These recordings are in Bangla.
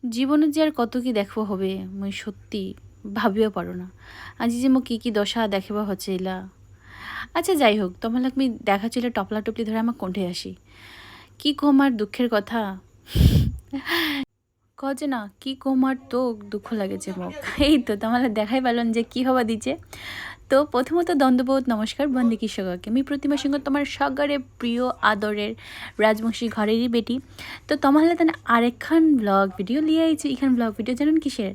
জীবনত যে আর কত কি দেখবো হবে মই সত্যি ভাবিও পারো না আজি যে মোক কি দশা দেখিবা হচ্ছে এলা। আচ্ছা যাই হোক, তোমার আমি দেখা ছিল টপলা টপলি ধরে আমার কণ্ঠে আসি কি কম আর দুঃখের কথা। কজে না কি কম আর তো দুঃখ লাগেছে মোক। এই তো তোমার দেখাই পারলাম যে কি হওয়া দিচ্ছে। তো প্রথমত দ্বন্দ্ববোধ নমস্কার বন্দে কৃষককে আমি প্রতিমা সিংহ তোমার সগারে প্রিয় আদরের রাজবংশী ঘরেরই বেটি। তো তোমার তাহলে আরেকখান ব্লগ ভিডিও লিয়ে আইছি। এখান ব্লগ ভিডিও জানেন কিসের?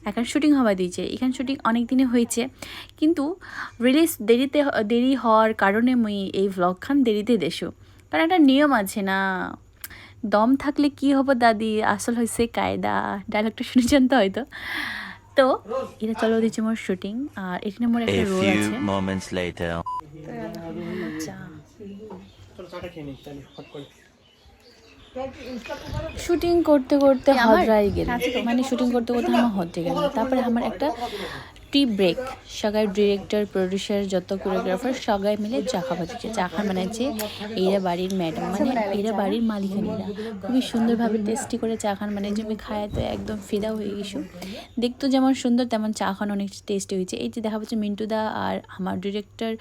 এখন শুটিং হওয়া দিয়েছে, এখান শুটিং অনেক দিনে হয়েছে কিন্তু রিলিজ দেরি হওয়ার কারণে মুই এই ব্লগখান দেরিতে দেশো, কারণ একটা নিয়ম আছে না, দম থাকলে কি হবো দাদি, আসল হয়েছে কায়দা। ডায়লগটা শুনেছেন তো হয়তো। তো এটা চলো দিচ্ছে মোর শুটিং, আর এখানে মোর একটা রোল আছে। শুটিং করতে করতে হজরাই গেল, মানে শুটিং করতে করতে আমার হতে গেল। তারপরে আমার একটা টি ব্রেক, সবাই ডিরেক্টর প্রডিউসার যত কোরিওগ্রাফার সবাই মিলে চা খাওয়া দিচ্ছে। চা খান বানাইছে এরা বাড়ির ম্যাডাম, মানে এরা বাড়ির মালিকানিরা খুবই সুন্দরভাবে টেস্টি করে চা খান বানিয়েছে। আমি খায় তো একদম ফিদা হয়ে গেছো। দেখতো যেমন সুন্দর তেমন চা খান অনেক টেস্টি হয়েছে। এই যে দেখা পাচ্ছে মিন্টুদা আর আমার ডিরেক্টর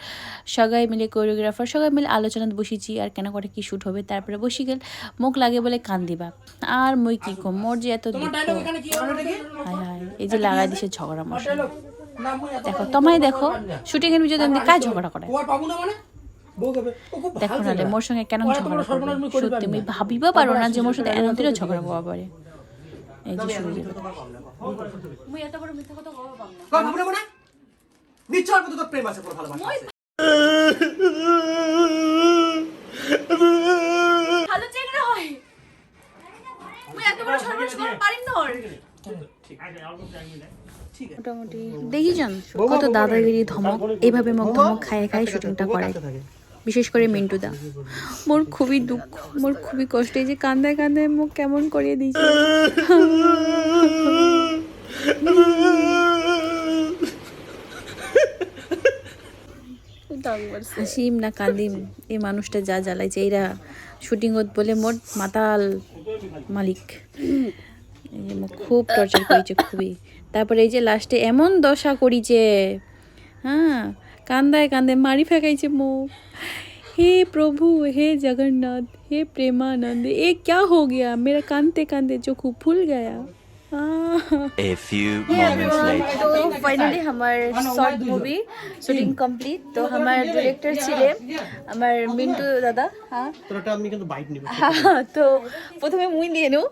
সবাই মিলে কোরিওগ্রাফার সবাই মিলে আলোচনাতে বসেছি আর কেন করে কি শ্যুট হবে। তারপরে বসি গেল, মুখ লাগে বলে কান দিবা আর মই কি কম, মোর যে এত দুঃখ। হায় হায়, এই যে লাগাই দিছে ঝগড়া মশা। দেখো তোমায় দেখো শুটিং এর ভিডিও কাজ ঝগড়া করে দেখো নালে মোর সঙ্গে কেন ঝগড়া করবে। সত্যি আমি ভাবিবা পারো না যে মোর সাথে এনতিরও ঝগড়া করবা পারে। এই যে শুরু হয়ে গেল। মুই এত বড় মিথ্যা কথা কইবা পাম না। ভাবনা না নিশ্চয় মত তো প্রেম আছে, পুরো ভালোবাসা আছে। ভালো চেংড়া হয় মুই এত বড় সর্বনাশ করতে পারিম না। মোটামুটি দেখি যান কত দাদাগিরি ধমক, এইভাবে মোক ধমক খায় খায় শুটিংটা করায়, বিশেষ করে মিন্টুদা। মোর খুবই দুঃখ, মোর খুবই কষ্ট, এই যে কান্দায় কান্দায় মুখ কেমন করিয়ে দিয়েছে। হাসিম না কান্দিম, এই মানুষটা যা জ্বালাইছে। এরা শুটিং বলে মোট মাতাল মালিক, খুব টর্চার করেছে খুবই। তারপরে এই যে লাস্টে এমন দশা করিছে, হ্যাঁ কান্দায় কান্দে মারি ফেকাইছে মুখ। हे प्रभु, हे जगन्नाथ, हे प्रेमानंद, ये क्या हो गया? मेरा कांदते कांदते जो खूब फूल गया। A few moments later. तो फाइनली हमार शॉर्ट मूवी शूटिंग कंप्लीट। तो हमार डायरेक्टर ছিলে আমার মিন্টু দাদা। হ্যাঁ তোরটা আমি কিন্তু বাইট নিব। তো প্রথমে মুই দিয়ে নেও।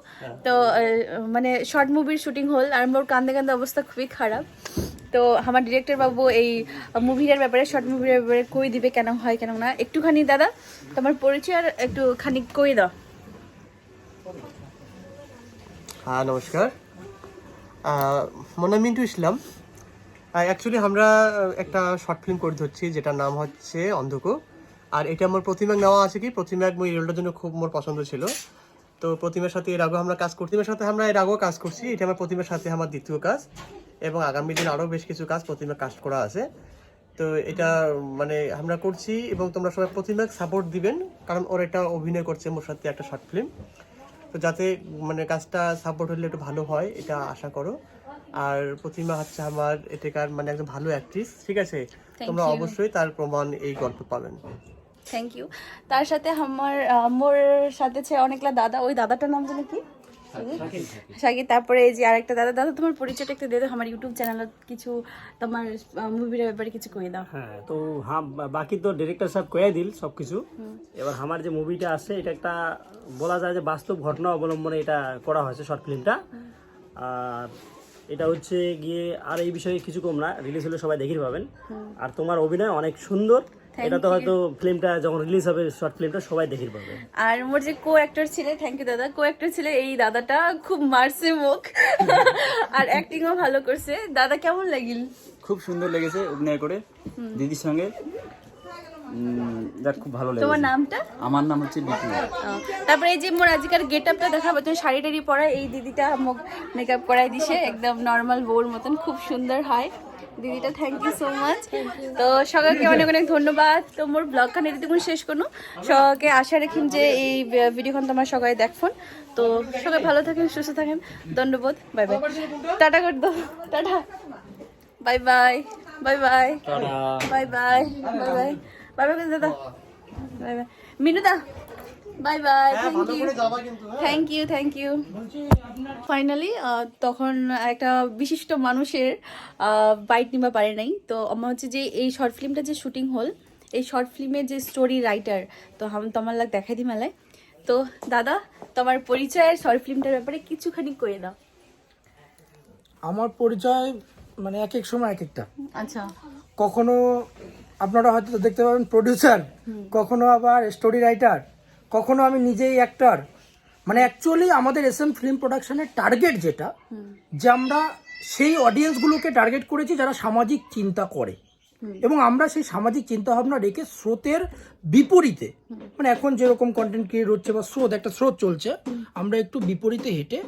তো মানে শর্ট মুভির শুটিং হল আর মোর কান্দে কান্দে অবস্থা খুবই খারাপ। তো আমার ডিরেক্টর বাবু এই মুভিটার ব্যাপারে, শর্ট মুভির ব্যাপারে কই দিবে কেন হয় কেন না, একটুখানি দাদা তোমার পরিচয় আর একটু খানিক কই দাও। হ্যাঁ নমস্কার, মোর নাম মিন্টু ইসলাম। অ্যাকচুয়ালি আমরা একটা শর্ট ফিল্ম করে ধরছি যেটার নাম হচ্ছে অন্ধকো। আর এটা আমার প্রতিমাক নেওয়া আছে কি, প্রতিমাক মই রোলটার জন্য খুব মোর পছন্দ ছিল। তো প্রতিমার সাথে এর আগেও আমরা কাজ করছি। এটা আমার প্রতিমার সাথে আমার দ্বিতীয় কাজ, এবং আগামী দিন আরও বেশ কিছু কাজ প্রতিমা কাস্ট করা আছে। তো এটা মানে আমরা করছি এবং তোমরা সবাই প্রতিমাকে সাপোর্ট দিবেন, কারণ ওর এটা অভিনয় করছে মোর সাথে একটা শর্ট ফিল্ম। তো যাতে মানে কাজটা সাপোর্ট হলে একটু ভালো হয় এটা আশা করো। আর প্রতিমা হচ্ছে আমার এটাকার মানে একজন ভালো অ্যাক্ট্রেস, ঠিক আছে? তোমরা অবশ্যই তার প্রমাণ এই গল্প পাবেন। Thank you. তার সাথে আমার মোর সাথে ছে অনেকলা দাদা, ওই দাদাটার নাম জানি কি শাকিব। তারপরে এই যে আরেকটা দাদা। দাদা তোমার পরিচয়টা একটু দিয়ে দাও, আমার ইউটিউব চ্যানেলত কিছু তোমার মুভির ব্যাপারে কিছু কই দাও। হ্যাঁ তো হ্যাঁ বাকি তো ডিরেক্টর সাহেব কয়ে দিল সব কিছু। এবার আমার যে মুভিটা আছে এটা একটা বলা যায় যে বাস্তব ঘটনা অবলম্বনে এটা করা হয়েছে শর্ট ফিল্মটা। আর এটা হচ্ছে গিয়ে আর এই বিষয়ে কিছু কম না, রিলিজ হলে সবাই দেখি পাবেন। আর তোমার অভিনয় অনেক সুন্দর, এটা তো হয়তো ফিল্মটা যখন রিলিজ হবে শর্ট ফিল্মটা সবাই দেখি পাবে। আর মোর যে কো অ্যাক্টর ছিলে, থ্যাংক ইউ দাদা, কো অ্যাক্টর ছিলে এই দাদাটা খুব মারছে মুখ আর অ্যাক্টিংও ভালো করছে। দাদা কেমন লাগিল? খুব সুন্দর লেগেছে অভিনয় করে দিদির সঙ্গে। যাক খুব ভালো লাগে। তোমার নামটা? আমার নাম হচ্ছে বিপুল। তারপরে এই যে মোর আজকের গেট আপটা দেখাবো, তুমি শাড়ি টাড়ি পরা, এই দিদিটা মুখ মেকআপ করাই দিছে একদম নর্মাল বউর মতন, খুব সুন্দর হয় দিদিটা। Thank you so much. তো সবাইকে অনেক অনেক ধন্যবাদ। তো মোর ব্লগখান এটি দেখুন শেষ করুন, সবাইকে আশা রাখিম যে এই ভিডিওখান তোমার সবাই দেখুন। তো সবাই ভালো থাকেন, সুস্থ থাকেন, ধন্যবাদ, বাই বাই, টাটা করে দাও, tata, bye bye, bye bye, bye bye, bye bye, bye bye দাদা, বাই বাই মিনুদা, bye bye, thank you, thank you, thank you. Finally তখন একটা বিশিষ্ট মানুষের বাইট নিবা পারে নাই। তো আমার হচ্ছে যে এই শর্ট ফিল্মটা যে শুটিং হল, এই শর্ট ফিল্মের যে স্টোরি রাইটার, তো তোমার লাগ দেখাই দি মেলায়। তো দাদা তোমার পরিচয়ের শর্ট ফিল্মটার ব্যাপারে কিছুখানি কয়ে দাও। আমার পরিচয় মানে এক এক সময় এক একটা, আচ্ছা, কখনো আপনারা হয়তো দেখতে পাবেন প্রডিউসার, কখনো আবার স্টোরি রাইটার, কখনো আমি নিজেই অ্যাক্টর। মানে অ্যাকচুয়ালি আমাদের SM ফিল্ম প্রোডাকশনের টার্গেট যেটা, যে আমরা সেই অডিয়েন্সগুলোকে টার্গেট করেছি যারা সামাজিক চিন্তা করে, এবং আমরা সেই সামাজিক চিন্তা ভাবনা রেখে স্রোতের বিপরীতে, মানে এখন যেরকম কন্টেন্ট ক্রিয়েট হচ্ছে বা স্রোত, একটা স্রোত চলছে, আমরা একটু বিপরীতে হেঁটে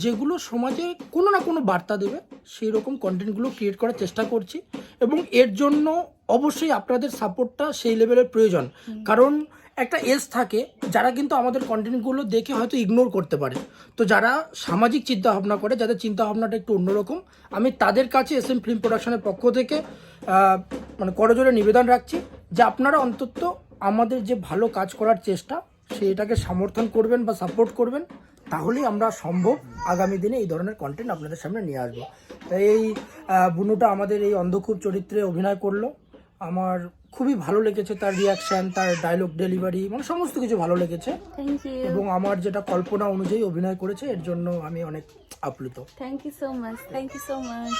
যেগুলো সমাজে কোনো না কোনো বার্তা দেবে সেই রকম কন্টেন্টগুলো ক্রিয়েট করার চেষ্টা করছি। এবং এর জন্য অবশ্যই আপনাদের সাপোর্টটা সেই লেভেলের প্রয়োজন, কারণ একটা এজ থাকে যারা কিন্তু আমাদের কন্টেন্টগুলো দেখে হয়তো ইগনোর করতে পারে। তো যারা সামাজিক চিন্তা ভাবনা করে, যাদের চিন্তা ভাবনাটা একটু অন্যরকম, আমি তাদের কাছে SM ফিল্ম প্রোডাকশনের পক্ষ থেকে মানে করজোড়ে নিবেদন রাখছি যে আপনারা অন্তত আমাদের যে ভালো কাজ করার চেষ্টা সেটাকে সমর্থন করবেন বা সাপোর্ট করবেন, তাহলেই আমরা সম্ভব আগামী দিনে এই ধরনের কন্টেন্ট আপনাদের সামনে নিয়ে আসবো। তাই এই বুনুটা আমাদের এই অন্ধকূপ চরিত্রে অভিনয় করলো, আমার খুবই ভালো লেগেছে তার রিয়াকশান, তার ডায়লগ ডেলিভারি, মানে সমস্ত কিছু ভালো লেগেছে। থ্যাংক ইউ, এবং আমার যেটা কল্পনা অনুযায়ী অভিনয় করেছে, এর জন্য আমি অনেক আপ্লুত। Thank you so much, thank you so much.